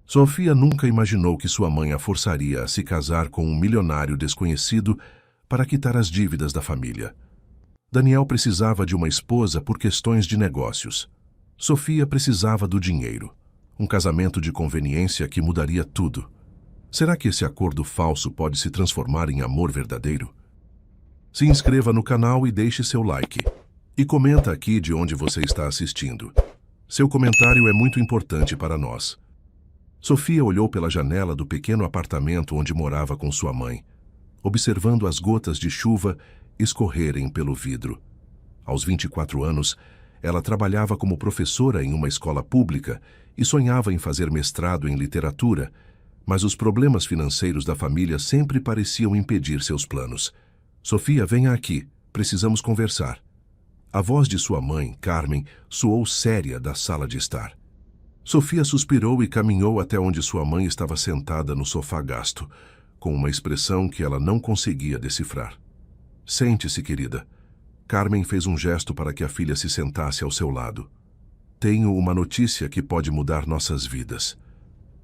Sofia nunca imaginou que sua mãe a forçaria a se casar com um milionário desconhecido para quitar as dívidas da família. Daniel precisava de uma esposa por questões de negócios. Sofia precisava do dinheiro. Um casamento de conveniência que mudaria tudo. Será que esse acordo falso pode se transformar em amor verdadeiro? Se inscreva no canal e deixe seu like. E comenta aqui de onde você está assistindo. Seu comentário é muito importante para nós. Sofia olhou pela janela do pequeno apartamento onde morava com sua mãe, observando as gotas de chuva escorrerem pelo vidro. Aos 24 anos, ela trabalhava como professora em uma escola pública e sonhava em fazer mestrado em literatura, mas os problemas financeiros da família sempre pareciam impedir seus planos. Sofia, venha aqui, precisamos conversar. A voz de sua mãe, Carmen, soou séria da sala de estar. Sofia suspirou e caminhou até onde sua mãe estava sentada no sofá gasto, com uma expressão que ela não conseguia decifrar. Sente-se, querida. Carmen fez um gesto para que a filha se sentasse ao seu lado. Tenho uma notícia que pode mudar nossas vidas.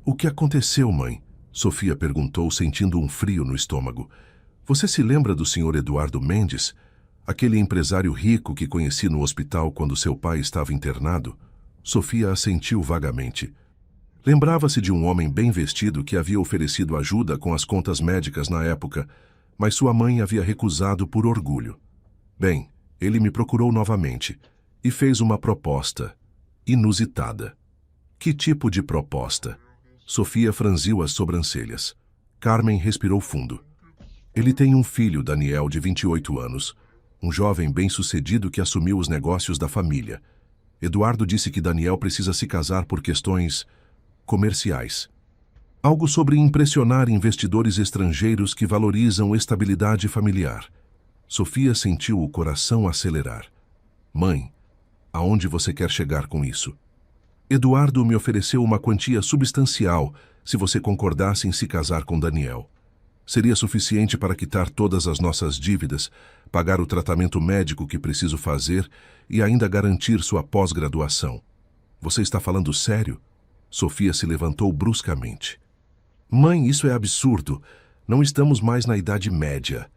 O que aconteceu, mãe? Sofia perguntou, sentindo um frio no estômago. Você se lembra do Sr. Eduardo Mendes? Aquele empresário rico que conheci no hospital quando seu pai estava internado? Sofia assentiu vagamente. Lembrava-se de um homem bem vestido que havia oferecido ajuda com as contas médicas na época, mas sua mãe havia recusado por orgulho. Bem, ele me procurou novamente e fez uma proposta inusitada. Que tipo de proposta? Sofia franziu as sobrancelhas. Carmen respirou fundo. Ele tem um filho, Daniel, de 28 anos, um jovem bem-sucedido que assumiu os negócios da família. Eduardo disse que Daniel precisa se casar por questões comerciais. Algo sobre impressionar investidores estrangeiros que valorizam estabilidade familiar. Sofia sentiu o coração acelerar. Mãe, aonde você quer chegar com isso? Eduardo me ofereceu uma quantia substancial se você concordasse em se casar com Daniel. Seria suficiente para quitar todas as nossas dívidas, pagar o tratamento médico que preciso fazer e ainda garantir sua pós-graduação. Você está falando sério? Sofia se levantou bruscamente. Mãe, isso é absurdo. Não estamos mais na Idade Média.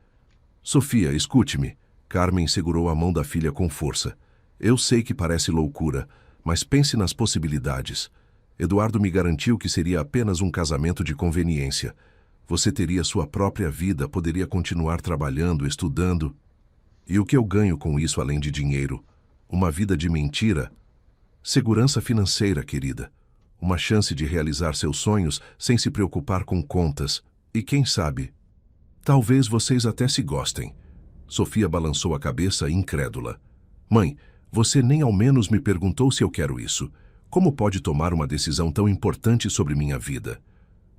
Sofia, escute-me. Carmen segurou a mão da filha com força. Eu sei que parece loucura, mas pense nas possibilidades. Eduardo me garantiu que seria apenas um casamento de conveniência. Você teria sua própria vida, poderia continuar trabalhando, estudando. E o que eu ganho com isso além de dinheiro? Uma vida de mentira? Segurança financeira, querida. Uma chance de realizar seus sonhos sem se preocupar com contas. E quem sabe? Talvez vocês até se gostem. Sofia balançou a cabeça incrédula. Mãe, você nem ao menos me perguntou se eu quero isso. Como pode tomar uma decisão tão importante sobre minha vida?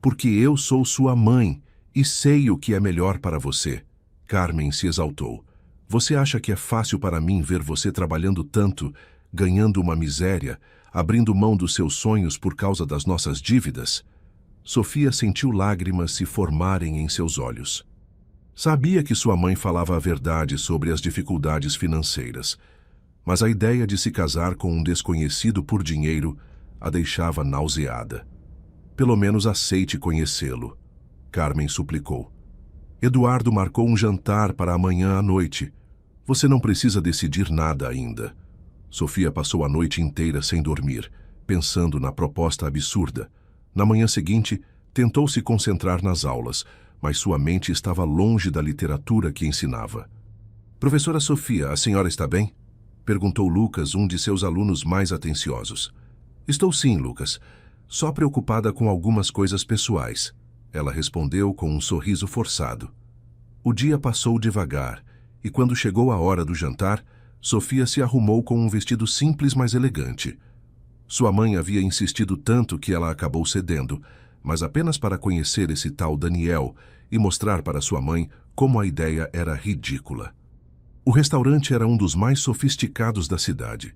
Porque eu sou sua mãe e sei o que é melhor para você. Carmen se exaltou. Você acha que é fácil para mim ver você trabalhando tanto, ganhando uma miséria, abrindo mão dos seus sonhos por causa das nossas dívidas? Sofia sentiu lágrimas se formarem em seus olhos. Sabia que sua mãe falava a verdade sobre as dificuldades financeiras, mas a ideia de se casar com um desconhecido por dinheiro a deixava nauseada. Pelo menos aceite conhecê-lo, Carmen suplicou. Eduardo marcou um jantar para amanhã à noite. Você não precisa decidir nada ainda. Sofia passou a noite inteira sem dormir, pensando na proposta absurda. Na manhã seguinte, tentou se concentrar nas aulas, mas sua mente estava longe da literatura que ensinava. Professora Sofia, a senhora está bem? Perguntou Lucas, um de seus alunos mais atenciosos. Estou sim, Lucas. Só preocupada com algumas coisas pessoais. Ela respondeu com um sorriso forçado. O dia passou devagar, e quando chegou a hora do jantar, Sofia se arrumou com um vestido simples, mas elegante. Sua mãe havia insistido tanto que ela acabou cedendo, mas apenas para conhecer esse tal Daniel e mostrar para sua mãe como a ideia era ridícula. O restaurante era um dos mais sofisticados da cidade.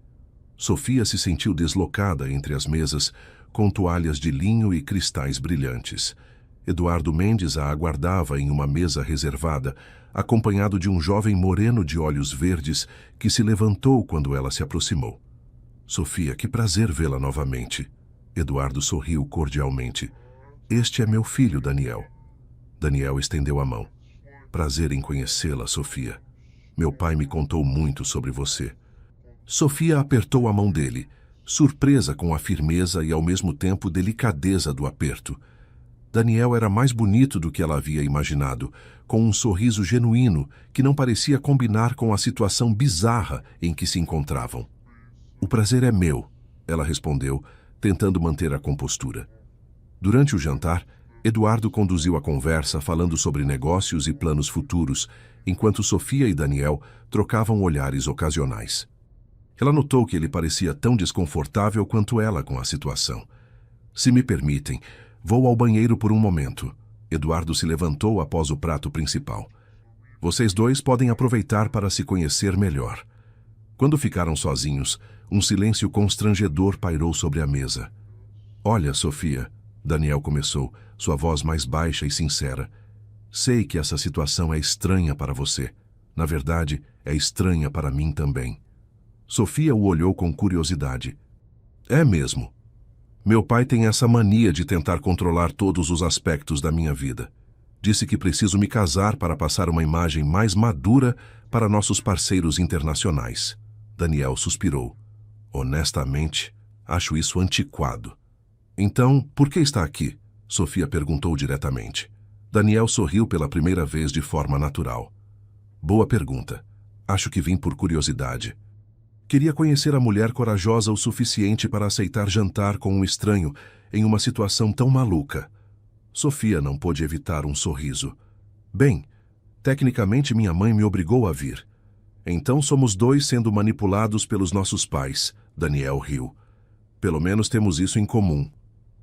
Sofia se sentiu deslocada entre as mesas, com toalhas de linho e cristais brilhantes. Eduardo Mendes a aguardava em uma mesa reservada, acompanhado de um jovem moreno de olhos verdes que se levantou quando ela se aproximou. Sofia, que prazer vê-la novamente. Eduardo sorriu cordialmente. Este é meu filho, Daniel. Daniel estendeu a mão. Prazer em conhecê-la, Sofia. Meu pai me contou muito sobre você. Sofia apertou a mão dele, surpresa com a firmeza e ao mesmo tempo delicadeza do aperto. Daniel era mais bonito do que ela havia imaginado, com um sorriso genuíno que não parecia combinar com a situação bizarra em que se encontravam. O prazer é meu, ela respondeu, tentando manter a compostura. Durante o jantar, Eduardo conduziu a conversa falando sobre negócios e planos futuros, enquanto Sofia e Daniel trocavam olhares ocasionais. Ela notou que ele parecia tão desconfortável quanto ela com a situação. Se me permitem, vou ao banheiro por um momento. Eduardo se levantou após o prato principal. Vocês dois podem aproveitar para se conhecer melhor. Quando ficaram sozinhos, um silêncio constrangedor pairou sobre a mesa. Olha, Sofia, Daniel começou, sua voz mais baixa e sincera. Sei que essa situação é estranha para você. Na verdade, é estranha para mim também. Sofia o olhou com curiosidade. É mesmo. Meu pai tem essa mania de tentar controlar todos os aspectos da minha vida. Disse que preciso me casar para passar uma imagem mais madura para nossos parceiros internacionais. Daniel suspirou. Honestamente, acho isso antiquado. Então, por que está aqui? Sofia perguntou diretamente. Daniel sorriu pela primeira vez de forma natural. Boa pergunta. Acho que vim por curiosidade. Queria conhecer a mulher corajosa o suficiente para aceitar jantar com um estranho em uma situação tão maluca. Sofia não pôde evitar um sorriso. Bem, tecnicamente minha mãe me obrigou a vir. Então somos dois sendo manipulados pelos nossos pais, Daniel riu. Pelo menos temos isso em comum.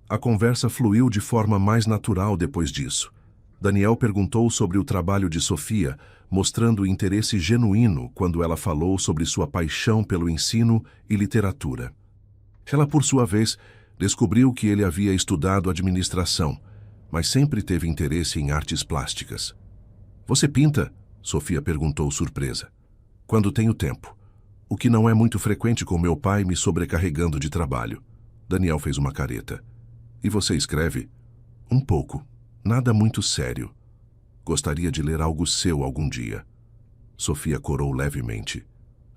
A conversa fluiu de forma mais natural depois disso. Daniel perguntou sobre o trabalho de Sofia, mostrando interesse genuíno quando ela falou sobre sua paixão pelo ensino e literatura. Ela, por sua vez, descobriu que ele havia estudado administração, mas sempre teve interesse em artes plásticas. Você pinta? Sofia perguntou surpresa. Quando tenho tempo. O que não é muito frequente com meu pai me sobrecarregando de trabalho. Daniel fez uma careta. E você escreve? Um pouco. Nada muito sério. Gostaria de ler algo seu algum dia. Sofia corou levemente.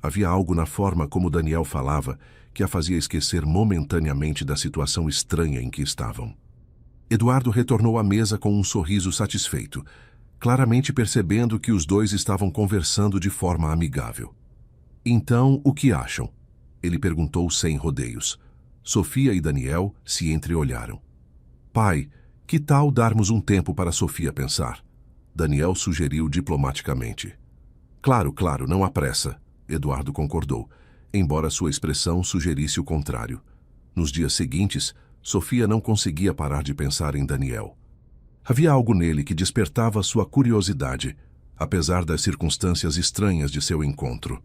Havia algo na forma como Daniel falava que a fazia esquecer momentaneamente da situação estranha em que estavam. Eduardo retornou à mesa com um sorriso satisfeito, claramente percebendo que os dois estavam conversando de forma amigável. Então, o que acham? Ele perguntou sem rodeios. Sofia e Daniel se entreolharam. Pai, que tal darmos um tempo para Sofia pensar? Daniel sugeriu diplomaticamente. Claro, não há pressa, Eduardo concordou, embora sua expressão sugerisse o contrário. Nos dias seguintes, Sofia não conseguia parar de pensar em Daniel. Havia algo nele que despertava sua curiosidade, apesar das circunstâncias estranhas de seu encontro.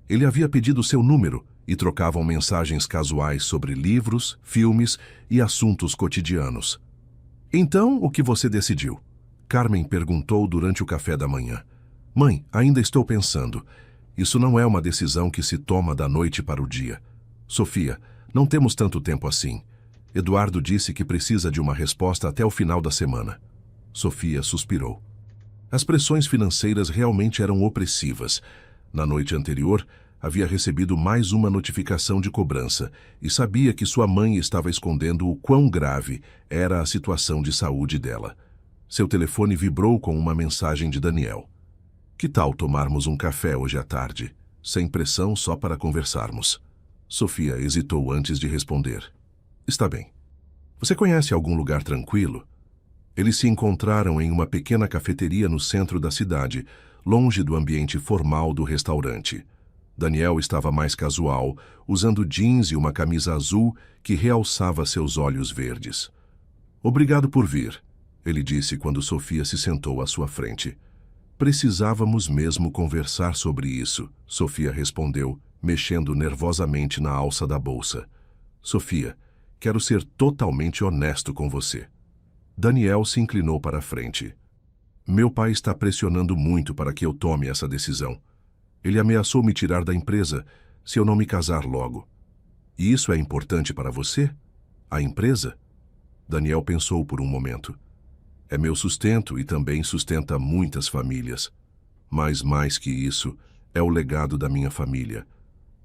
Ele havia pedido seu número e trocavam mensagens casuais sobre livros, filmes e assuntos cotidianos. Então, o que você decidiu? Carmen perguntou durante o café da manhã. Mãe, ainda estou pensando. Isso não é uma decisão que se toma da noite para o dia. Sofia, não temos tanto tempo assim. Eduardo disse que precisa de uma resposta até o final da semana. Sofia suspirou. As pressões financeiras realmente eram opressivas. Na noite anterior, havia recebido mais uma notificação de cobrança e sabia que sua mãe estava escondendo o quão grave era a situação de saúde dela. Seu telefone vibrou com uma mensagem de Daniel. Que tal tomarmos um café hoje à tarde? Sem pressão, só para conversarmos. Sofia hesitou antes de responder. Está bem. Você conhece algum lugar tranquilo? Eles se encontraram em uma pequena cafeteria no centro da cidade, longe do ambiente formal do restaurante. Daniel estava mais casual, usando jeans e uma camisa azul que realçava seus olhos verdes. Obrigado por vir, ele disse quando Sofia se sentou à sua frente. Precisávamos mesmo conversar sobre isso, Sofia respondeu, mexendo nervosamente na alça da bolsa. Sofia, quero ser totalmente honesto com você. Daniel se inclinou para a frente. Meu pai está pressionando muito para que eu tome essa decisão. Ele ameaçou me tirar da empresa se eu não me casar logo. E isso é importante para você? A empresa? Daniel pensou por um momento. É meu sustento e também sustenta muitas famílias. Mas mais que isso, é o legado da minha família.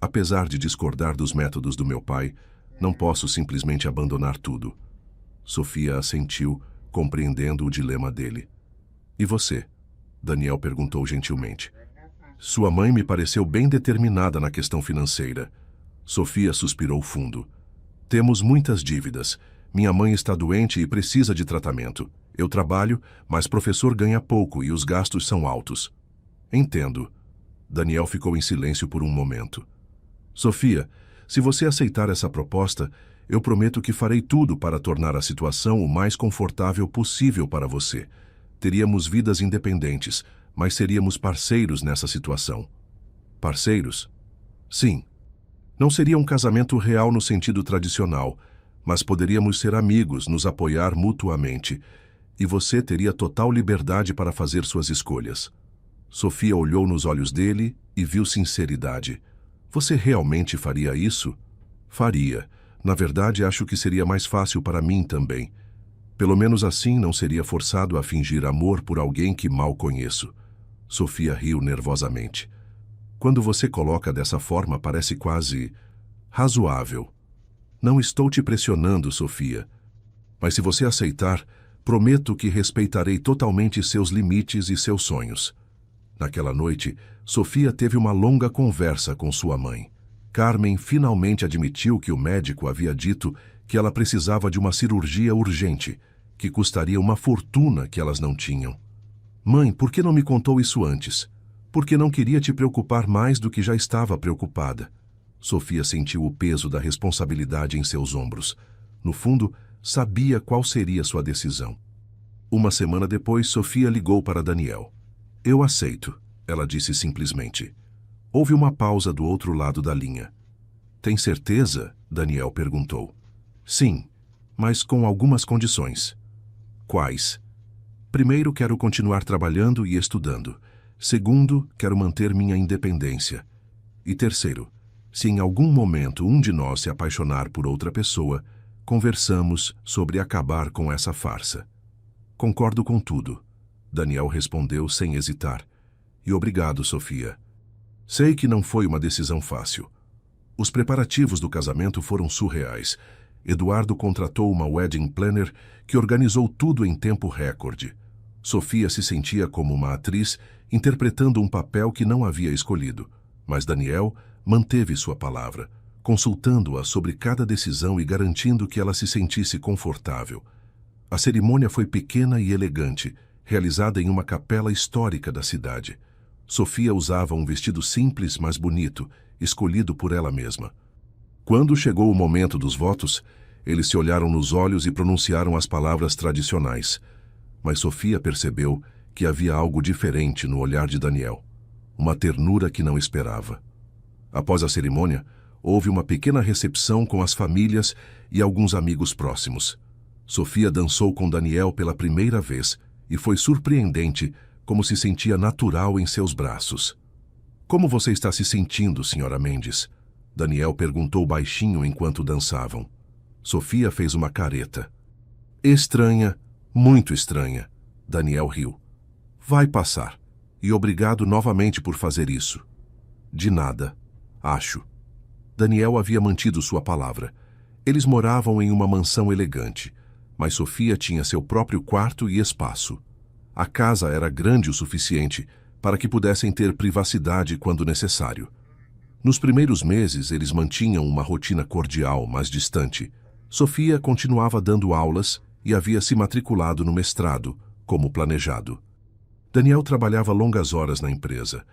Apesar de discordar dos métodos do meu pai, não posso simplesmente abandonar tudo. Sofia assentiu, compreendendo o dilema dele. E você? Daniel perguntou gentilmente. Sua mãe me pareceu bem determinada na questão financeira. Sofia suspirou fundo. Temos muitas dívidas. Minha mãe está doente e precisa de tratamento. Eu trabalho, mas professor ganha pouco e os gastos são altos. Entendo. Daniel ficou em silêncio por um momento. Sofia, se você aceitar essa proposta, eu prometo que farei tudo para tornar a situação o mais confortável possível para você. Teríamos vidas independentes, mas seríamos parceiros nessa situação. Parceiros? Sim. Não seria um casamento real no sentido tradicional, mas poderíamos ser amigos, nos apoiar mutuamente, e você teria total liberdade para fazer suas escolhas. Sofia olhou nos olhos dele e viu sinceridade. Você realmente faria isso? Faria. Na verdade, acho que seria mais fácil para mim também. Pelo menos assim não seria forçado a fingir amor por alguém que mal conheço. Sofia riu nervosamente. Quando você coloca dessa forma, parece quase razoável. Não estou te pressionando, Sofia. Mas se você aceitar, prometo que respeitarei totalmente seus limites e seus sonhos. Naquela noite, Sofia teve uma longa conversa com sua mãe. Carmen finalmente admitiu que o médico havia dito que ela precisava de uma cirurgia urgente, que custaria uma fortuna que elas não tinham. Mãe, por que não me contou isso antes? Porque não queria te preocupar mais do que já estava preocupada. Sofia sentiu o peso da responsabilidade em seus ombros. No fundo, sabia qual seria sua decisão. Uma semana depois, Sofia ligou para Daniel. Eu aceito, ela disse simplesmente. Houve uma pausa do outro lado da linha. Tem certeza? Daniel perguntou. Sim, mas com algumas condições. Quais? Primeiro, quero continuar trabalhando e estudando. Segundo, quero manter minha independência. E terceiro, se em algum momento um de nós se apaixonar por outra pessoa, conversamos sobre acabar com essa farsa. Concordo com tudo. Daniel respondeu sem hesitar. E obrigado, Sofia. Sei que não foi uma decisão fácil. Os preparativos do casamento foram surreais. Eduardo contratou uma wedding planner que organizou tudo em tempo recorde. Sofia se sentia como uma atriz interpretando um papel que não havia escolhido, mas Daniel manteve sua palavra, consultando-a sobre cada decisão e garantindo que ela se sentisse confortável. A cerimônia foi pequena e elegante, realizada em uma capela histórica da cidade. Sofia usava um vestido simples, mas bonito, escolhido por ela mesma. Quando chegou o momento dos votos, eles se olharam nos olhos e pronunciaram as palavras tradicionais. Mas Sofia percebeu que havia algo diferente no olhar de Daniel, uma ternura que não esperava. Após a cerimônia, houve uma pequena recepção com as famílias e alguns amigos próximos. Sofia dançou com Daniel pela primeira vez e foi surpreendente como se sentia natural em seus braços. Como você está se sentindo, Sra. Mendes? Daniel perguntou baixinho enquanto dançavam. Sofia fez uma careta. Estranha, muito estranha. Daniel riu. Vai passar. E obrigado novamente por fazer isso. De nada, acho. Daniel havia mantido sua palavra. Eles moravam em uma mansão elegante, mas Sofia tinha seu próprio quarto e espaço. A casa era grande o suficiente para que pudessem ter privacidade quando necessário. Nos primeiros meses, eles mantinham uma rotina cordial, mas distante. Sofia continuava dando aulas e havia se matriculado no mestrado, como planejado. Daniel trabalhava longas horas na empresa,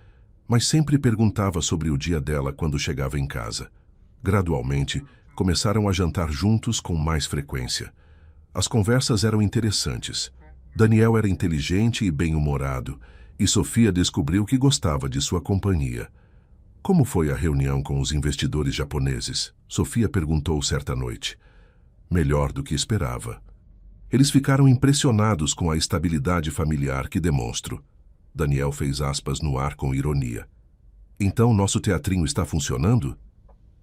mas sempre perguntava sobre o dia dela quando chegava em casa. Gradualmente, começaram a jantar juntos com mais frequência. As conversas eram interessantes. Daniel era inteligente e bem-humorado, e Sofia descobriu que gostava de sua companhia. Como foi a reunião com os investidores japoneses? Sofia perguntou certa noite. Melhor do que esperava. Eles ficaram impressionados com a estabilidade familiar que demonstro. Daniel fez aspas no ar com ironia. Então nosso teatrinho está funcionando?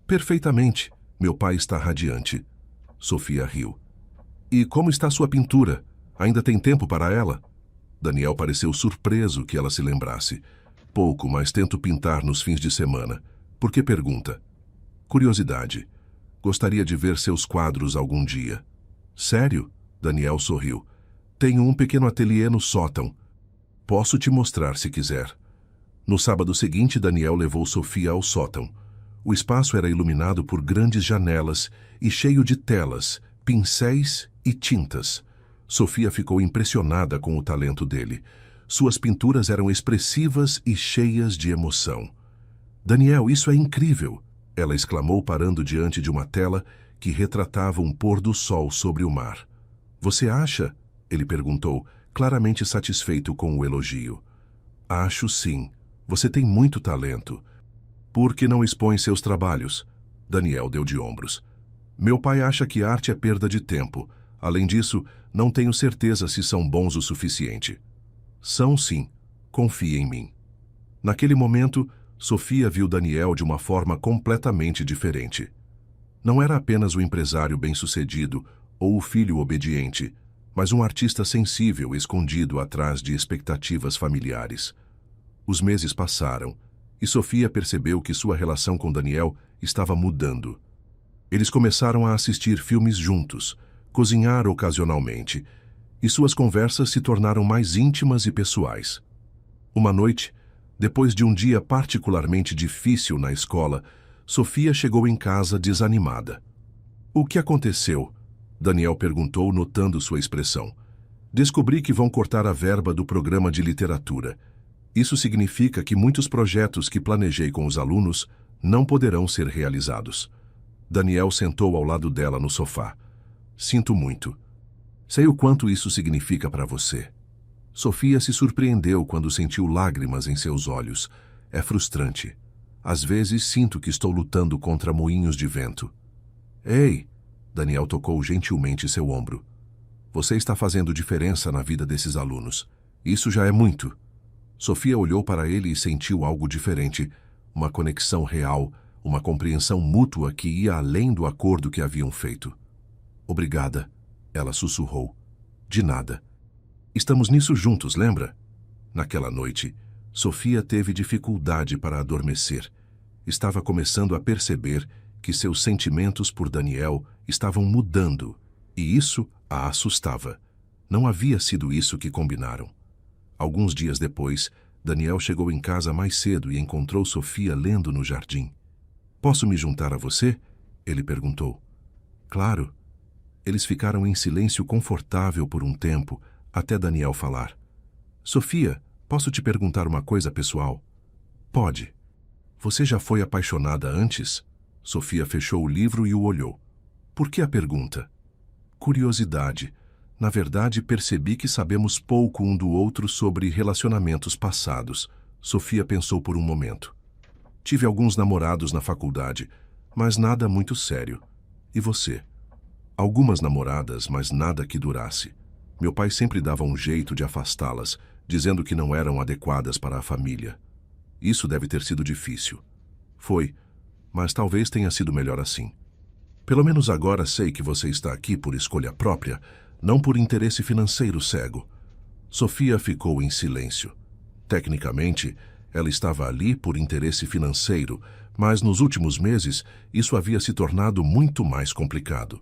Perfeitamente. Meu pai está radiante. Sofia riu. E como está sua pintura? Ainda tem tempo para ela? Daniel pareceu surpreso que ela se lembrasse. Pouco, mas tento pintar nos fins de semana. Por que pergunta? Curiosidade. Gostaria de ver seus quadros algum dia. Sério? Daniel sorriu. Tenho um pequeno ateliê no sótão. Posso te mostrar se quiser. No sábado seguinte, Daniel levou Sofia ao sótão. O espaço era iluminado por grandes janelas e cheio de telas, pincéis e tintas. Sofia ficou impressionada com o talento dele. Suas pinturas eram expressivas e cheias de emoção. Daniel, isso é incrível! Ela exclamou parando diante de uma tela que retratava um pôr do sol sobre o mar. Você acha? Ele perguntou, claramente satisfeito com o elogio. Acho sim. Você tem muito talento. Por que não expõe seus trabalhos? Daniel deu de ombros. Meu pai acha que arte é perda de tempo. Além disso, não tenho certeza se são bons o suficiente. São sim. Confie em mim. Naquele momento, Sofia viu Daniel de uma forma completamente diferente. Não era apenas o empresário bem-sucedido ou o filho obediente, mas um artista sensível escondido atrás de expectativas familiares. Os meses passaram e Sofia percebeu que sua relação com Daniel estava mudando. Eles começaram a assistir filmes juntos, cozinhar ocasionalmente, e suas conversas se tornaram mais íntimas e pessoais. Uma noite, depois de um dia particularmente difícil na escola, Sofia chegou em casa desanimada. O que aconteceu? Daniel perguntou, notando sua expressão. Descobri que vão cortar a verba do programa de literatura. Isso significa que muitos projetos que planejei com os alunos não poderão ser realizados. Daniel sentou ao lado dela no sofá. Sinto muito. Sei o quanto isso significa para você. Sofia se surpreendeu quando sentiu lágrimas em seus olhos. É frustrante. Às vezes sinto que estou lutando contra moinhos de vento. Ei! Daniel tocou gentilmente seu ombro. Você está fazendo diferença na vida desses alunos. Isso já é muito. Sofia olhou para ele e sentiu algo diferente, uma conexão real, uma compreensão mútua que ia além do acordo que haviam feito. Obrigada, ela sussurrou. De nada. Estamos nisso juntos, lembra? Naquela noite, Sofia teve dificuldade para adormecer. Estava começando a perceber que seus sentimentos por Daniel estavam mudando, e isso a assustava. Não havia sido isso que combinaram. Alguns dias depois, Daniel chegou em casa mais cedo e encontrou Sofia lendo no jardim. Posso me juntar a você? Ele perguntou. Claro. Eles ficaram em silêncio confortável por um tempo, até Daniel falar. Sofia, posso te perguntar uma coisa pessoal? Pode. Você já foi apaixonada antes? Sofia fechou o livro e o olhou. Por que a pergunta? Curiosidade. Na verdade, percebi que sabemos pouco um do outro sobre relacionamentos passados. Sofia pensou por um momento. Tive alguns namorados na faculdade, mas nada muito sério. E você? Algumas namoradas, mas nada que durasse. Meu pai sempre dava um jeito de afastá-las, dizendo que não eram adequadas para a família. Isso deve ter sido difícil. Foi, mas talvez tenha sido melhor assim. Pelo menos agora sei que você está aqui por escolha própria, não por interesse financeiro cego. Sofia ficou em silêncio. Tecnicamente, ela estava ali por interesse financeiro, mas nos últimos meses isso havia se tornado muito mais complicado.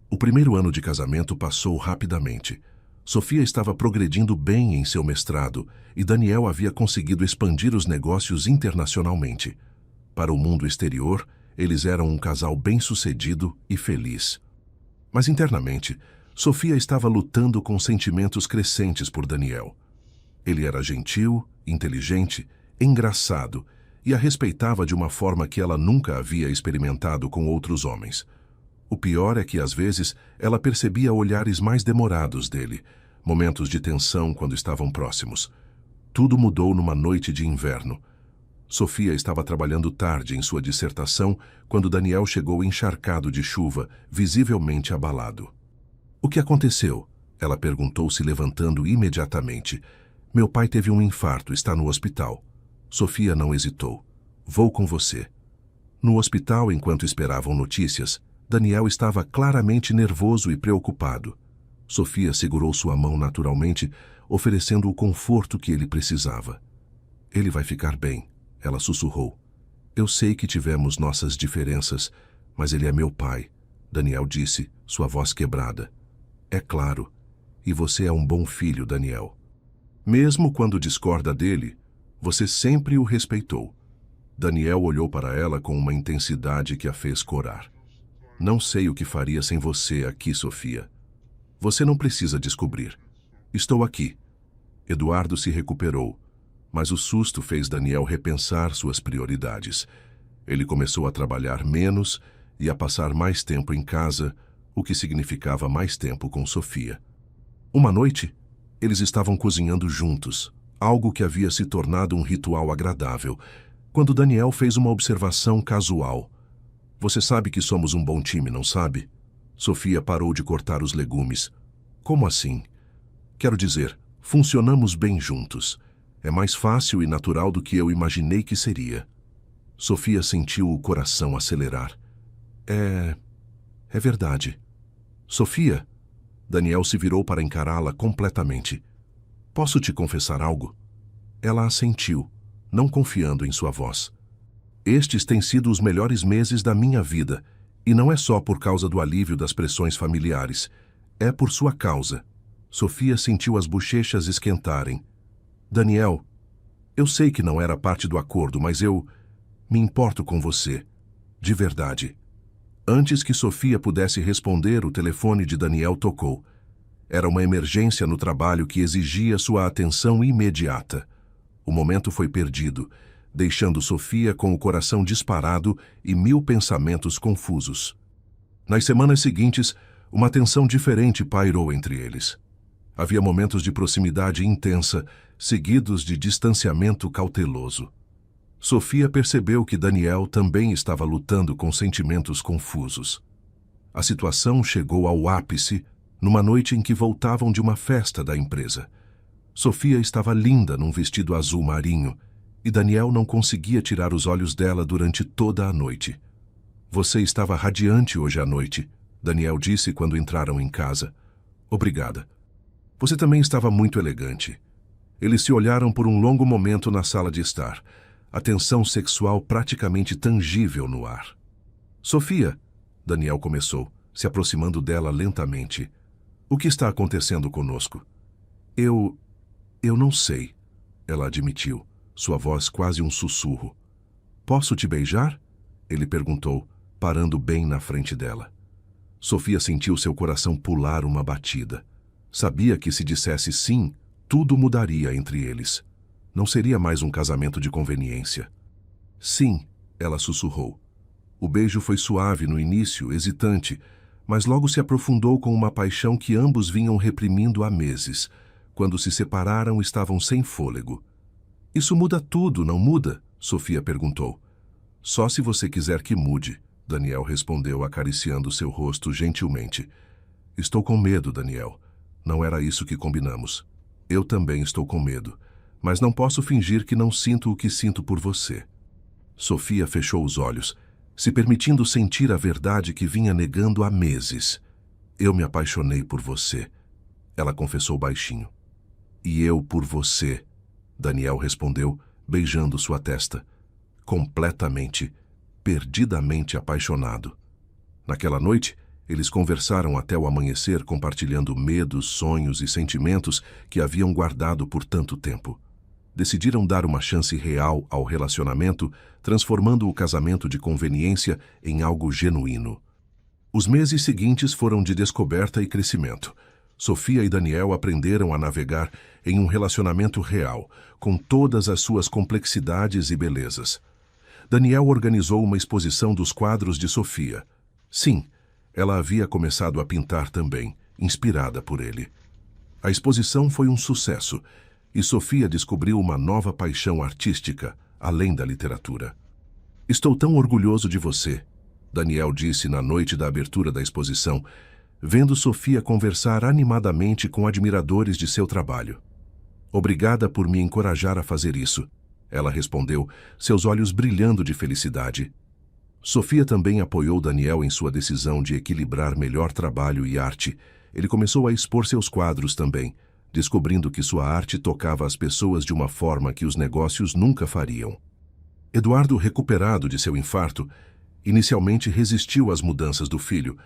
O primeiro ano de casamento passou rapidamente. Sofia estava progredindo bem em seu mestrado e Daniel havia conseguido expandir os negócios internacionalmente. Para o mundo exterior, eles eram um casal bem-sucedido e feliz. Mas internamente, Sofia estava lutando com sentimentos crescentes por Daniel. Ele era gentil, inteligente, engraçado e a respeitava de uma forma que ela nunca havia experimentado com outros homens. O pior é que, às vezes, ela percebia olhares mais demorados dele, momentos de tensão quando estavam próximos. Tudo mudou numa noite de inverno. Sofia estava trabalhando tarde em sua dissertação quando Daniel chegou encharcado de chuva, visivelmente abalado. O que aconteceu? Ela perguntou, se levantando imediatamente. Meu pai teve um infarto, está no hospital. Sofia não hesitou. Vou com você. No hospital, enquanto esperavam notícias, Daniel estava claramente nervoso e preocupado. Sofia segurou sua mão naturalmente, oferecendo o conforto que ele precisava. Ele vai ficar bem, ela sussurrou. Eu sei que tivemos nossas diferenças, mas ele é meu pai, Daniel disse, sua voz quebrada. É claro, e você é um bom filho, Daniel. Mesmo quando discorda dele, você sempre o respeitou. Daniel olhou para ela com uma intensidade que a fez corar. Não sei o que faria sem você aqui, Sofia. Você não precisa descobrir. Estou aqui. Eduardo se recuperou, mas o susto fez Daniel repensar suas prioridades. Ele começou a trabalhar menos e a passar mais tempo em casa, o que significava mais tempo com Sofia. Uma noite, eles estavam cozinhando juntos, algo que havia se tornado um ritual agradável, quando Daniel fez uma observação casual. Você sabe que somos um bom time, não sabe? Sofia parou de cortar os legumes. Como assim? Quero dizer, funcionamos bem juntos. É mais fácil e natural do que eu imaginei que seria. Sofia sentiu o coração acelerar. É verdade. Sofia? Daniel se virou para encará-la completamente. Posso te confessar algo? Ela assentiu, não confiando em sua voz. Estes têm sido os melhores meses da minha vida, e não é só por causa do alívio das pressões familiares. É por sua causa. Sofia sentiu as bochechas esquentarem. Daniel, eu sei que não era parte do acordo, mas eu me importo com você. De verdade. Antes que Sofia pudesse responder, o telefone de Daniel tocou. Era uma emergência no trabalho que exigia sua atenção imediata. O momento foi perdido, deixando Sofia com o coração disparado e 1000 pensamentos confusos. Nas semanas seguintes, uma tensão diferente pairou entre eles. Havia momentos de proximidade intensa, seguidos de distanciamento cauteloso. Sofia percebeu que Daniel também estava lutando com sentimentos confusos. A situação chegou ao ápice numa noite em que voltavam de uma festa da empresa. Sofia estava linda num vestido azul marinho, e Daniel não conseguia tirar os olhos dela durante toda a noite. Você estava radiante hoje à noite, Daniel disse quando entraram em casa. Obrigada. Você também estava muito elegante. Eles se olharam por um longo momento na sala de estar, a tensão sexual praticamente tangível no ar. Sofia, Daniel começou, se aproximando dela lentamente. O que está acontecendo conosco? Eu não sei, ela admitiu, sua voz quase um sussurro. Posso te beijar? Ele perguntou, parando bem na frente dela. Sofia sentiu seu coração pular uma batida. Sabia que se dissesse sim, tudo mudaria entre eles. Não seria mais um casamento de conveniência. Sim, ela sussurrou. O beijo foi suave no início, hesitante, mas logo se aprofundou com uma paixão que ambos vinham reprimindo há meses. Quando se separaram, estavam sem fôlego. Isso muda tudo, não muda? Sofia perguntou. Só se você quiser que mude, Daniel respondeu, acariciando seu rosto gentilmente. Estou com medo, Daniel. Não era isso que combinamos. Eu também estou com medo, mas não posso fingir que não sinto o que sinto por você. Sofia fechou os olhos, se permitindo sentir a verdade que vinha negando há meses. Eu me apaixonei por você, ela confessou baixinho. E eu por você, Daniel respondeu, beijando sua testa. Completamente, perdidamente apaixonado. Naquela noite, eles conversaram até o amanhecer, compartilhando medos, sonhos e sentimentos que haviam guardado por tanto tempo. Decidiram dar uma chance real ao relacionamento, transformando o casamento de conveniência em algo genuíno. Os meses seguintes foram de descoberta e crescimento. Sofia e Daniel aprenderam a navegar em um relacionamento real, com todas as suas complexidades e belezas. Daniel organizou uma exposição dos quadros de Sofia. Sim, ela havia começado a pintar também, inspirada por ele. A exposição foi um sucesso, e Sofia descobriu uma nova paixão artística, além da literatura. Estou tão orgulhoso de você, Daniel disse na noite da abertura da exposição, vendo Sofia conversar animadamente com admiradores de seu trabalho. Obrigada por me encorajar a fazer isso, ela respondeu, seus olhos brilhando de felicidade. Sofia também apoiou Daniel em sua decisão de equilibrar melhor trabalho e arte. Ele começou a expor seus quadros também, descobrindo que sua arte tocava as pessoas de uma forma que os negócios nunca fariam. Eduardo, recuperado de seu infarto, inicialmente resistiu às mudanças do filho,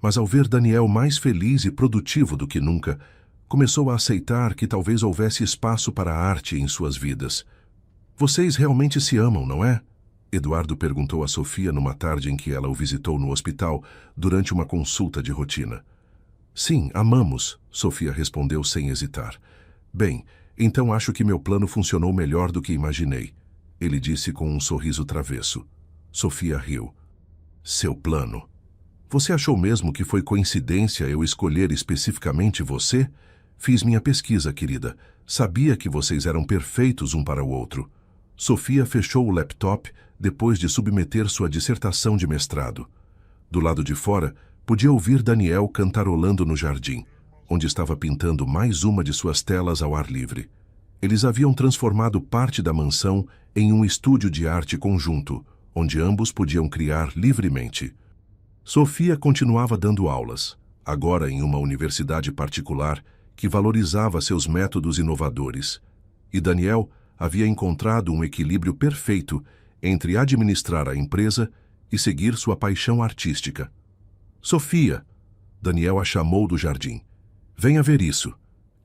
mas ao ver Daniel mais feliz e produtivo do que nunca, começou a aceitar que talvez houvesse espaço para a arte em suas vidas. Vocês realmente se amam, não é? Eduardo perguntou a Sofia numa tarde em que ela o visitou no hospital durante uma consulta de rotina. Sim, amamos, Sofia respondeu sem hesitar. Bem, então acho que meu plano funcionou melhor do que imaginei, ele disse com um sorriso travesso. Sofia riu. Seu plano? Você achou mesmo que foi coincidência eu escolher especificamente você? Fiz minha pesquisa, querida. Sabia que vocês eram perfeitos um para o outro. Sofia fechou o laptop depois de submeter sua dissertação de mestrado. Do lado de fora, podia ouvir Daniel cantarolando no jardim, onde estava pintando mais uma de suas telas ao ar livre. Eles haviam transformado parte da mansão em um estúdio de arte conjunto, onde ambos podiam criar livremente. Sofia continuava dando aulas, agora em uma universidade particular que valorizava seus métodos inovadores. E Daniel havia encontrado um equilíbrio perfeito entre administrar a empresa e seguir sua paixão artística. Sofia! Daniel a chamou do jardim. Venha ver isso.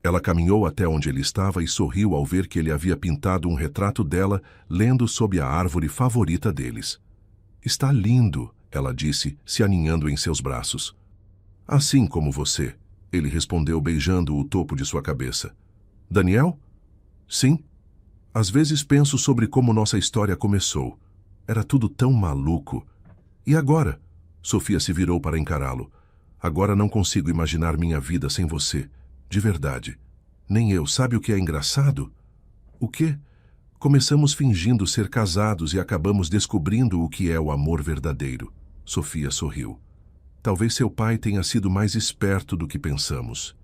Ela caminhou até onde ele estava e sorriu ao ver que ele havia pintado um retrato dela lendo sob a árvore favorita deles. Está lindo, ela disse, se aninhando em seus braços. Assim como você, ele respondeu beijando o topo de sua cabeça. Daniel? Sim. Às vezes penso sobre como nossa história começou. Era tudo tão maluco. E agora? Sofia se virou para encará-lo. Agora não consigo imaginar minha vida sem você. De verdade. Nem eu. Sabe o que é engraçado? O quê? Começamos fingindo ser casados e acabamos descobrindo o que é o amor verdadeiro. Sofia sorriu. Talvez seu pai tenha sido mais esperto do que pensamos.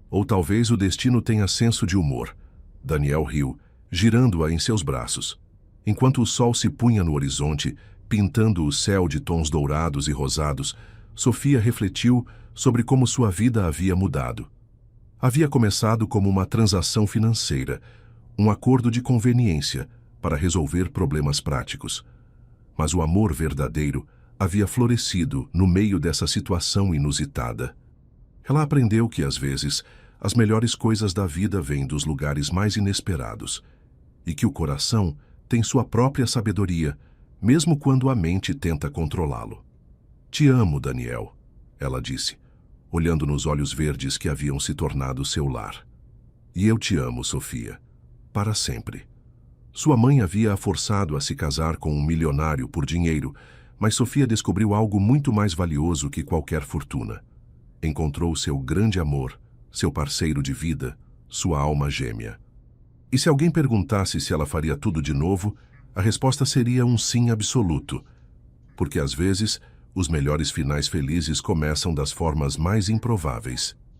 Ou talvez o destino tenha senso de humor. Daniel riu, girando-a em seus braços. Enquanto o sol se punha no horizonte, pintando o céu de tons dourados e rosados, Sofia refletiu sobre como sua vida havia mudado. Havia começado como uma transação financeira, um acordo de conveniência para resolver problemas práticos. Mas o amor verdadeiro havia florescido no meio dessa situação inusitada. Ela aprendeu que, às vezes, as melhores coisas da vida vêm dos lugares mais inesperados, e que o coração tem sua própria sabedoria, mesmo quando a mente tenta controlá-lo. Te amo, Daniel, ela disse, olhando nos olhos verdes que haviam se tornado seu lar. E eu te amo, Sofia, para sempre. Sua mãe havia a forçado a se casar com um milionário por dinheiro, mas Sofia descobriu algo muito mais valioso que qualquer fortuna. Encontrou seu grande amor, seu parceiro de vida, sua alma gêmea. E se alguém perguntasse se ela faria tudo de novo, a resposta seria um sim absoluto. Porque às vezes, os melhores finais felizes começam das formas mais improváveis.